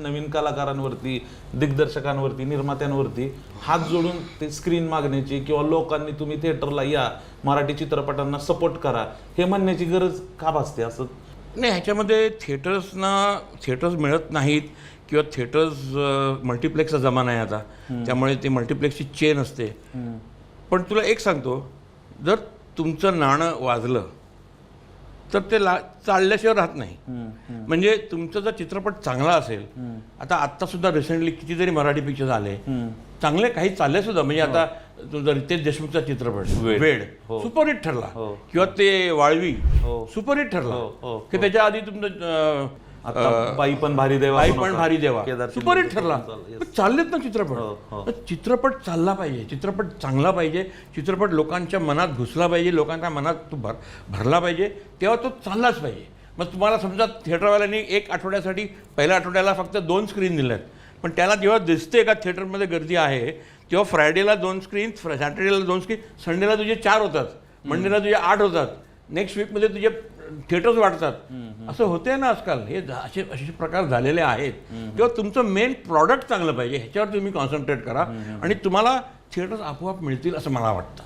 नवीन कलाकारांवरती, दिग्दर्शकांवरती, निर्मात्यांवरती हात जोडून ते स्क्रीन मागण्याची किंवा लोकांनी तुम्ही थिएटरला या, मराठी चित्रपटांना सपोर्ट करा हे म्हणण्याची गरज का भासते असं? नाही, ह्याच्यामध्ये थिएटर्स मिळत नाहीत किंवा थिएटर्स मल्टिप्लेक्सचा जमाना आहे आता, त्यामुळे ते मल्टिप्लेक्सची चेन असते. पण तुला एक सांगतो, जर तुमचं नाणं वाजलं तर ते चालल्याशिवाय राहत नाही. म्हणजे तुमचा जर चित्रपट चांगला असेल, आता आत्तासुद्धा रिसेंटली कितीतरी मराठी पिक्चर्स आले चांगले, काही चालले सुद्धा. म्हणजे आता तुमचा रितेश देशमुखचा चित्रपट वेड सुपरहिट ठरला, किंवा ते वाळवी सुपरहिट ठरला, की त्याच्या आधी तुमचं बाई पण भारी देवा सुपरहिट ठरला. चाललेत ना चित्रपट. चित्रपट चालला पाहिजे, चित्रपट चांगला पाहिजे, चित्रपट लोकांच्या मनात घुसला पाहिजे, लोकांच्या मनात तो भरला पाहिजे, तेव्हा तो चाललाच पाहिजे. मग तुम्हाला समजा थिएटरवाल्यांनी एक आठवड्यासाठी पहिल्या आठवड्याला फक्त 2 स्क्रीन दिल्यात, पण त्याला जेव्हा दिसते का थिएटरमध्ये गर्दी आहे, तेव्हा फ्रायडेला 2 स्क्रीन, सॅटर्डेला 2 स्क्रीन, संडेला तुझे 4 होतात, मंडेला तुझे 8 होतात, नेक्स्ट वीकमध्ये तुझे थिएटर्स वाढतात. असं होते ना आजकाल. हे असे प्रकार झालेले आहेत. किंवा तुमचं मेन प्रॉडक्ट चांगलं पाहिजे, ह्याच्यावर तुम्ही कॉन्सन्ट्रेट करा आणि तुम्हाला थिएटर्स आपोआप मिळतील असं मला वाटतं.